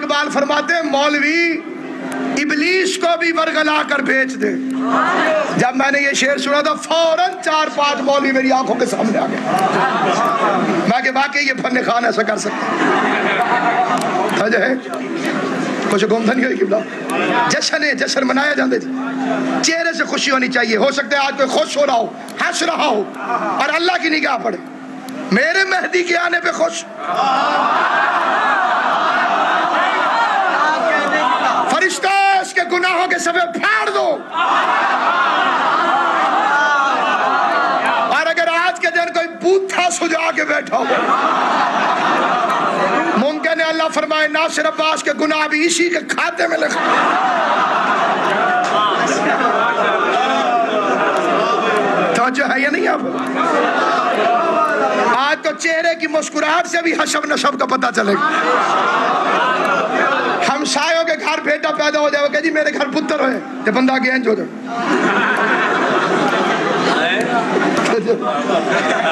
اقبال فرماتے ہیں مولوی ابلیس کو بھی ورگلا کر بھیج دے. جب میں نے یہ شعر سنا تھا فوراً 4-5 مولوی میری آنکھوں کے سامنے آ گئے. میں کہ واقعی یہ فن خان ایسا کر سکتا ہے. کچھ گمدھن نہیں ہوئی قبلہ. جشن ہے, جشن منایا جاندے تھے. چہرے سے خوشی ہونی چاہیے. ہو سکتا ہے آج کوئی خوش ہو رہا ہو, ہنس رہا ہو اور اللہ کی نگاہ پڑے میرے مہدی کے آنے پہ خوش. فرشتہ اس کے گناہوں کے سبب پھاڑ دو. اور اگر آج کے دن کوئی بوتھا سجا کے بیٹھا ہو, ممکن ہے اللہ فرمائے ناصر عباس کے گناہ بھی اسی کے کھاتے میں لکھا. توجہ ہے یا نہیں آپ؟ آج تو چہرے کی مسکراہٹ سے بھی حشب نشب کا پتہ چلے گا. ہمسایوں کے گھر بیٹا پیدا ہو جائے, وہ کہ جی میرے گھر پتر ہوئے, یہ بندہ گینج ہو جائے.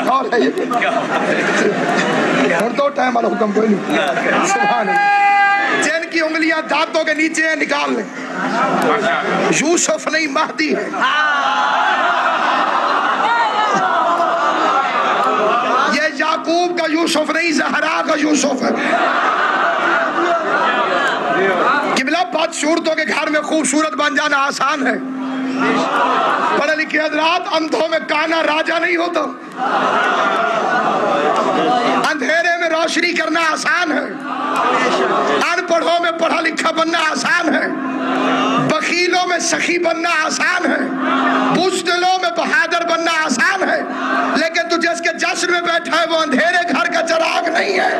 اور ہے یہ اور تو ٹائم والا حکم کوئی نہیں. سبحان اللہ. جن کی انگلیاں دانتوں کے نیچے ہیں نکال لیں. یوسف نہیں مہدی ہے. یہ یعقوب کا یوسف نہیں, زہرا کا یوسف ہے. قبلہ بدصورتوں کے گھر میں خوبصورت بن جانا آسان ہے. پڑھے لکھے حضرات, اندھوں میں کانا راجا نہیں ہوتا. اندھیرے میں روشنی کرنا آسان ہے. ان پڑھوں میں پڑھا لکھا بننا آسان ہے. بخیلوں میں سخی بننا آسان ہے. بزدلوں میں بہادر بننا آسان ہے. لیکن تو جس کے جشن میں بیٹھا ہے وہ اندھیرے گھر کا چراغ نہیں ہے.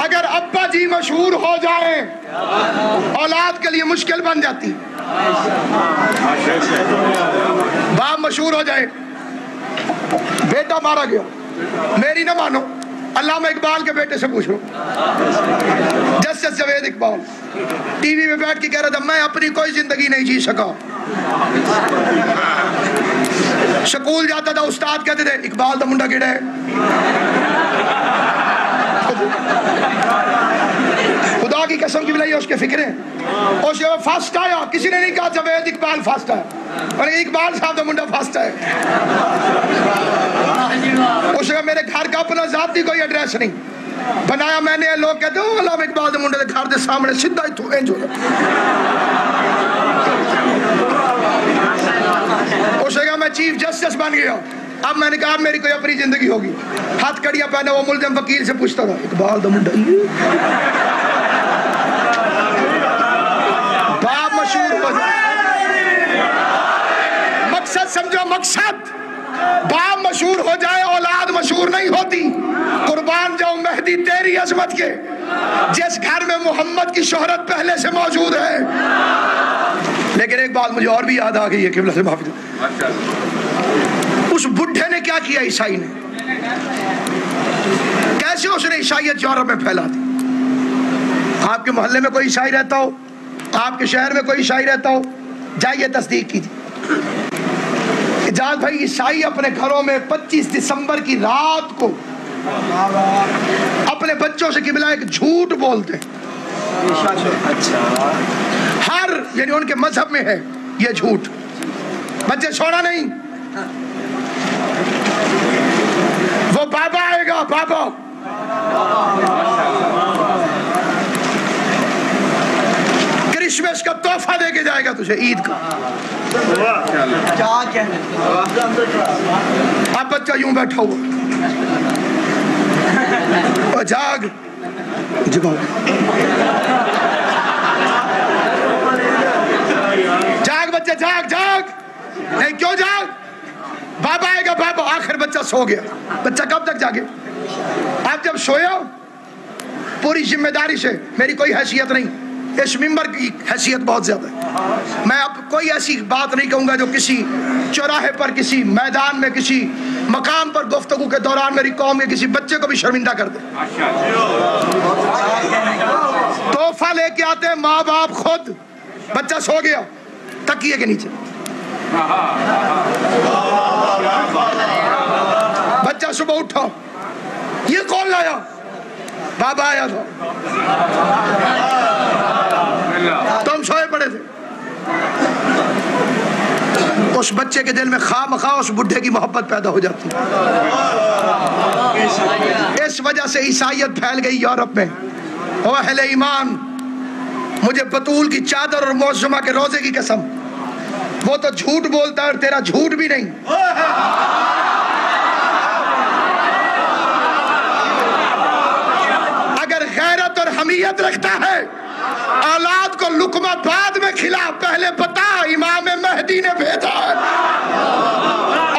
اگر ابا جی مشہور ہو جائیں اولاد کے لیے مشکل بن جاتی. باپ مشہور ہو جائے, بیٹا مارا گیا, میری نہ مانو, علامہ اقبال کے بیٹے سے پوچھو. Justice Javed Iqbal T V میں بیٹھ کے کہہ رہا تھا میں اپنی کوئی زندگی نہیں جی سکا. سکول جاتا تھا, استاد کہتے تھے اقبال دا منڈا کیڑا ہے. خدا کی قسم کی بلائی اس کے فکریں. اس کے فاسٹ آیا, کسی نے نہیں کہا جاوید اقبال فاسٹ ہے, اور اقبال صاحب دا منڈا فاسٹ ہے. اس کے میرے گھر کا اپنا ذاتی کوئی ایڈریس نہیں بنایا میں نے. لوگ کہتے ہیں علامہ اقبال دے منڈے دے گھر دے سامنے سیدھا ہی تو انج ہو جائے. اس کے میں چیف جسٹس بن گیا. اب میں نے کہا میری کوئی اپنی زندگی ہوگی. ہاتھ کڑیاں پہنے وہ ملزم وکیل سے پوچھتا تھا اقبال دا منڈا باپ مشہور ہو جائے. مقصد سمجھو, مقصد باپ مشہور ہو جائے اولاد مشہور نہیں ہوتی. قربان جاؤں مہدی تیری عظمت کے, جس گھر میں محمد کی شہرت پہلے سے موجود ہے. لیکن ایک بات مجھے اور بھی یاد آ گئی ہے قبلہ سے معافی. اس بڈھے نے کیا کیا عیسائی نے, کیسے اس نے عیسائیت یورپ میں پھیلا دی. آپ کے محلے میں کوئی عیسائی رہتا ہو, آپ کے شہر میں کوئی عیسائی رہتا ہو, جائیے تصدیق کیجیے. اجاز بھائی عیسائی اپنے گھروں میں 25 دسمبر کی رات کو اپنے بچوں سے قبلہ ایک جھوٹ بولتے ہیں. ہر یعنی ان کے مذہب میں ہے یہ جھوٹ. بچے چھوڑا نہیں, وہ بابا آئے گا, بابا کرسمس کا تحفہ دے کے جائے گا تجھے عید کا. اب بچہ یوں بیٹھا ہوا, جاگ جگاؤ, جاگ بچہ جاگ جاگ. نہیں کیوں جاگ, بابا آئے گا بابا. آخر بچہ سو گیا. بچہ کب تک جاگے؟ آپ جب سویا پوری ذمہ داری سے, میری کوئی حیثیت نہیں, اس ممبر کی حیثیت بہت زیادہ ہے. میں اب کوئی ایسی بات نہیں کہوں گا جو کسی چوراہے پر, کسی میدان میں, کسی مقام پر گفتگو کے دوران میری قوم کے کسی بچے کو بھی شرمندہ کر دے. تحفہ لے کے آتے ہیں ماں باپ خود. بچہ سو گیا تکیے کے نیچے, بچہ صبح اٹھا, یہ کون لایا؟ بابا آیا تھا. چھوڑے تھے. اس بچے کے دل میں خواہ مخواہ اس بڈھے کی محبت پیدا ہو جاتی. اس وجہ سے عیسائیت پھیل گئی یورپ میں. او اہل ایمان، مجھے بطول کی چادر اور معظمہ کے روزے کی قسم، وہ تو جھوٹ بولتا ہے اور تیرا جھوٹ بھی نہیں. اگر غیرت اور حمیت رکھتا ہے، اولاد کو لقمہ بعد میں کھلا، پہلے بتا امام مہدی نے بھیجا ہے.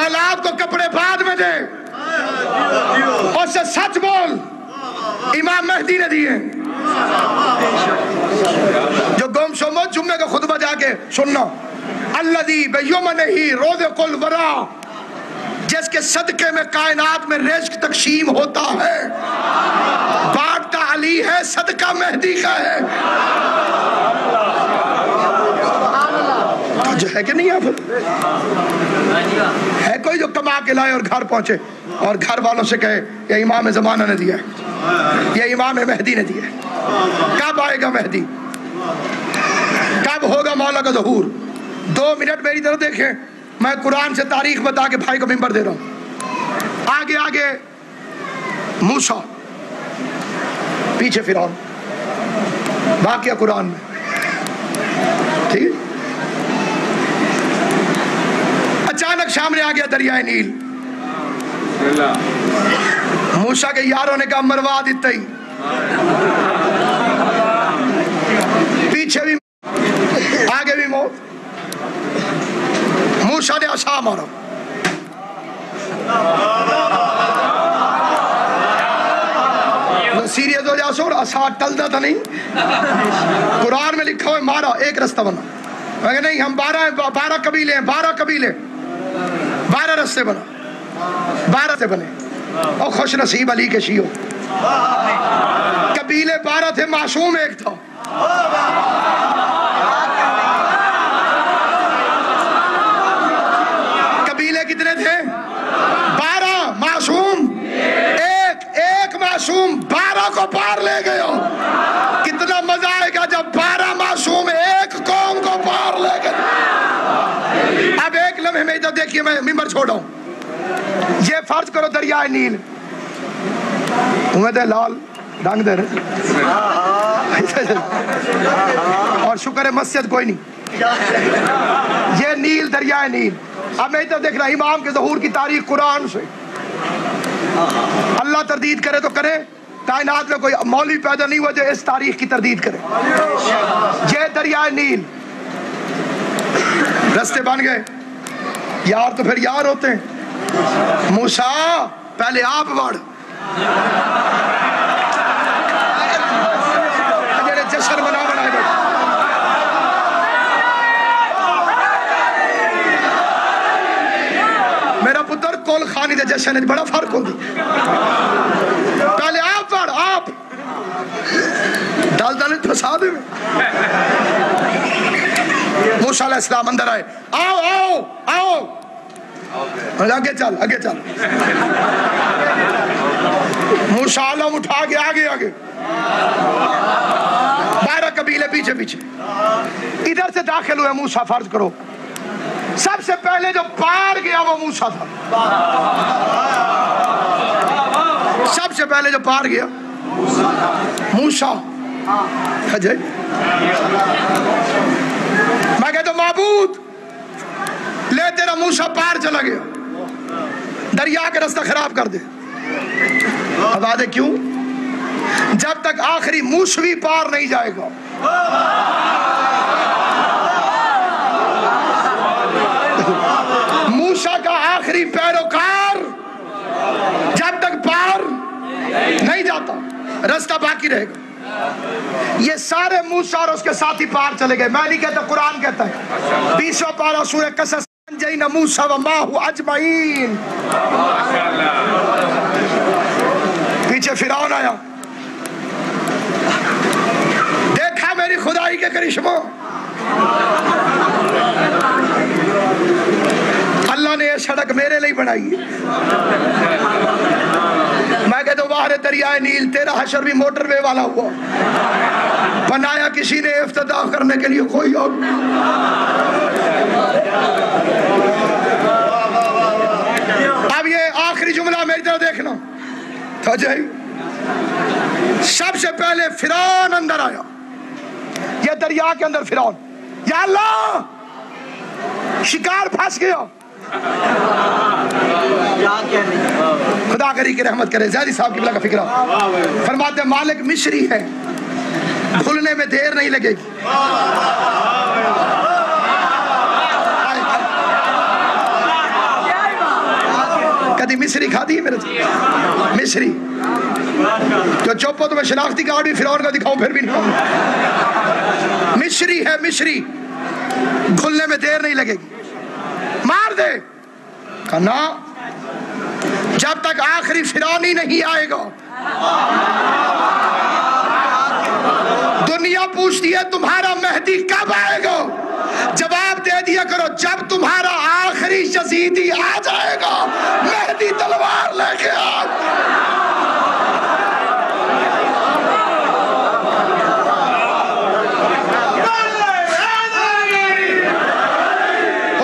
اولاد کو کپڑے بعد میں دے، اور سے سچ بول امام مہدی نے دیے. جو گم شمو جمعے کا خطبہ جا کے سننا، الذی بیمنہ رزق الورا، جس کے صدقے میں کائنات میں رزق تقسیم ہوتا ہے. بانٹتا علی ہے، صدقہ مہدی کا ہے. جو ہے کہ نہیں ہے کوئی جو کما کے لائے اور گھر پہنچے اور گھر والوں سے کہے یہ امام زمانہ نے دیا ہے، یہ امام مہدی نے دیا ہے. کب آئے گا مہدی؟ کب ہوگا مولا کا ظہور؟ 2 منٹ میری طرف دیکھیں، میں قرآن سے تاریخ بتا کے بھائی کو ممبر دے رہا ہوں. آگے آگے موسیٰ، پیچھے فرعون. واقعہ قرآن میں ٹھیک. اچانک سامنے آ گیا دریائے نیل. موسیٰ کے یاروں نے کہا مروا دیتا ہی. پیچھے بھی آگے بھی موت. موسیٰ نے عصا مارا. سیریس ہو جا سور، عصا ٹلتا تھا نہیں. قرآن میں لکھا ہوئے مارا، ایک رستہ بنا. میں نہیں، ہم 12 قبیلے ہیں، 12 قبیلے، 12 رستے بنا، 12 رستے بنے. اور خوش نصیب علی کے شیعوں، قبیلے 12 تھے، معصوم ایک تھا. قبیلے کتنے تھے؟ 12. معصوم ایک معصوم 12 کو پار لے گئے. کتنا مزہ آئے گا جب 12 معصوم ایک قوم کو پار لے گئے. اب ایک لمحے میں ادھر دیکھیے، میں ممبر چھوڑا ہوں. یہ فرض کرو دریائے نیل، تمہیں دے لال رنگ دے رہے اور شکر ہے مسجد کوئی نہیں. یہ نیل، دریائے نیل. اب میں ادھر دیکھ رہا امام کے ظہور کی تاریخ قرآن سے. اللہ تردید کرے تو کرے، کائنات میں کوئی مولوی پیدا نہیں ہوا جو اس تاریخ کی تردید کرے. یہ دریائے نیل، رستے بن گئے. یار تو پھر یار ہوتے ہیں. موسیٰ پہلے آپ بڑھ. جشن بنا بنائے گا. میرا پتر کول خانی دے جشن بڑا فرق ہوتی. پہلے آپ بڑھ، آپ دل پھنسا دے. موسیٰ علیہ السلام اندر آئے. آؤ آؤ آؤ، آگے چل آگے چل. موسیٰ علم اٹھا کے آگے آگے. 12 قبیلے پیچھے پیچھے. ادھر سے داخل ہوئے موسیٰ. فرض کرو سب سے پہلے جو پار گیا وہ موسیٰ تھا. سب سے پہلے جو پار گیا موسیٰ. میں کہتا ہوں معبود لے، تیرا موسیٰ پار چلا گیا، دریا کے رستہ خراب کر دے. اب آدھے کیوں؟ جب تک آخری موسوی پار نہیں جائے گا. موسیٰ کا آخری پیروکار جب تک پار نہیں جاتا، رستہ باقی رہے گا. یہ سارے موسیٰ اور اس کے ساتھی پار چلے گئے. میں نہیں کہتا، قرآن کہتا ہے. 20واں پارہ سورہ قصص، انجینا موسیٰ ومعہ اجمعین. پیچھے فرعون آیا، دیکھا میری خدائی کے کرشموں. اللہ نے یہ سڑک میرے لیے بنائی ہے. میں کہتا ہوں باہر دریائے نیل، تیرا حشر بھی موٹر وے والا ہوا. بنایا کسی نے افتتاح کرنے کے لیے کوئی اور. اب یہ آخری جملہ میری طرف دیکھنا. سب سے پہلے فرعون اندر آیا. یہ دریا کے اندر فرعون, یا اللہ شکار پھنس گیا. خدا کری کہ رحمت کرے. زیادی صاحب کی بلا کا فکرہ فرماتے ہیں مالک مصری ہے, کھلنے میں دیر نہیں لگے گی. کدی مصری کھا دی ہے میرے مصری تو چپ ہو. تو میں شناختی کارڈ بھی فرعون کا دکھاؤں پھر بھی نہیں کھاؤں. مصری ہے مصری, کھلنے میں دیر نہیں لگے گی. مار دے. کہنا جب تک آخری فرعونی نہیں آئے گا. دنیا پوچھتی ہے تمہارا مہدی کب آئے گا؟ جواب دے دیا کرو جب تمہارا آخری یزیدی آ جائے گا. مہدی تلوار لے کے آ.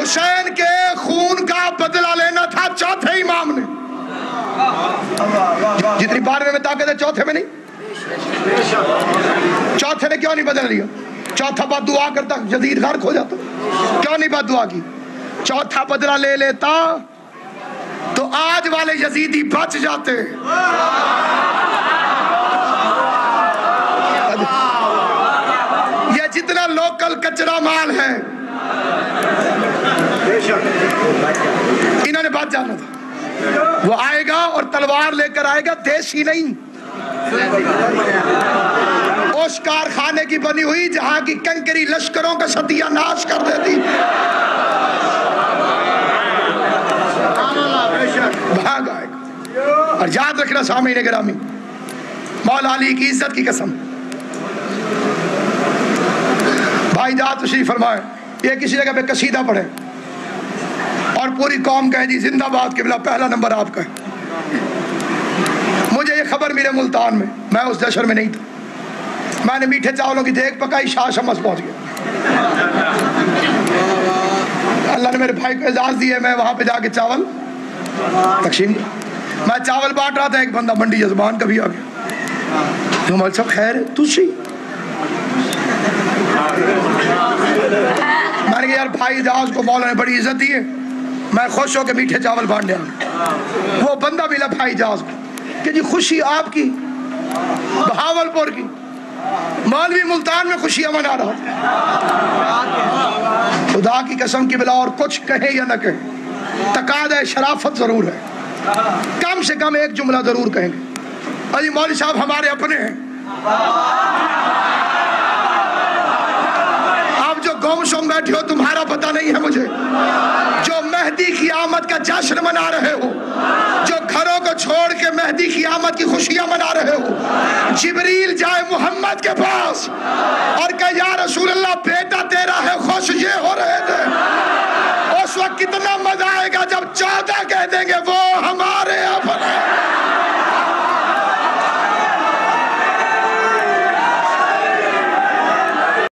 حسین کے خون کا بدلہ لینا تھا چوتھے امام نے. جتنی 12ویں میں طاقت ہے چوتھے میں نہیں. چوتھے نے کیوں نہیں بدل لیا؟ چوتھا بات دعا کرتا یزید غرق ہو جاتا. کیوں نہیں بات دعا کی؟ چوتھا بدلہ لے لیتا تو آج والے یزیدی بچ جاتے. یہ جتنا لوکل کچرا مال ہے انہوں نے بات جانا تھا. وہ آئے گا اور تلوار لے کر آئے گا, دیسی نہیں. اس کارخانے کی بنی ہوئی جہاں کی کنکری لشکروں کا ستیہ ناش کر دیتی. بھاگ آئے گا. اور یاد رکھنا سامعین گرامی, مولا علی کی عزت کی قسم, بھائی جان تشریف فرمائے. یہ کسی جگہ پہ قصیدہ پڑھے اور پوری قوم کہے جی زندہ باد قبلہ پہلا نمبر آپ کا ہے. مجھے یہ خبر ملے ملتان میں اس جشن میں نہیں تھا. میں نے میٹھے چاولوں کی دیگ پکائی, شاہ شمس پہنچ گیا. اللہ نے میرے بھائی کو اعزاز دیا, میں وہاں پہ جا کے چاول تقسیم کیا. میں چاول بانٹ رہا تھا, ایک بندہ منڈی جزبان کا بھی آ گیا. تو مول صاحب خیر ہے تسی؟ میں نے کہا یار بھائی اعزاز کو مولا نے بڑی عزت دی ہے, میں خوش ہو کے میٹھے چاول بانٹنے آیا. وہ بندہ ملا بھائی اعزاز کو کہ جی خوشی آپ کی بہاولپور کی, مولوی ملتان میں خوشیاں منا رہا تھا. خدا کی قسم کی بلا اور کچھ کہیں یا نہ کہیں تقاضۂ شرافت ضرور ہے. کم سے کم ایک جملہ ضرور کہیں گے, اجی مولوی صاحب ہمارے اپنے ہیں. آپ جو گم سم بیٹھے ہو تمہارا پتہ نہیں ہے مجھے, جو مہدی کی آمد کا جشن منا رہے ہو, جو گھروں کو چھوڑ کے مہدی کی آمد کی خوشیاں منا رہے ہو, جبریل جائے محمد کے پاس اور کہ یا رسول اللہ بیٹا تیرا ہے, خوش یہ ہو رہے تھے. اس وقت کتنا مزہ آئے گا جب 14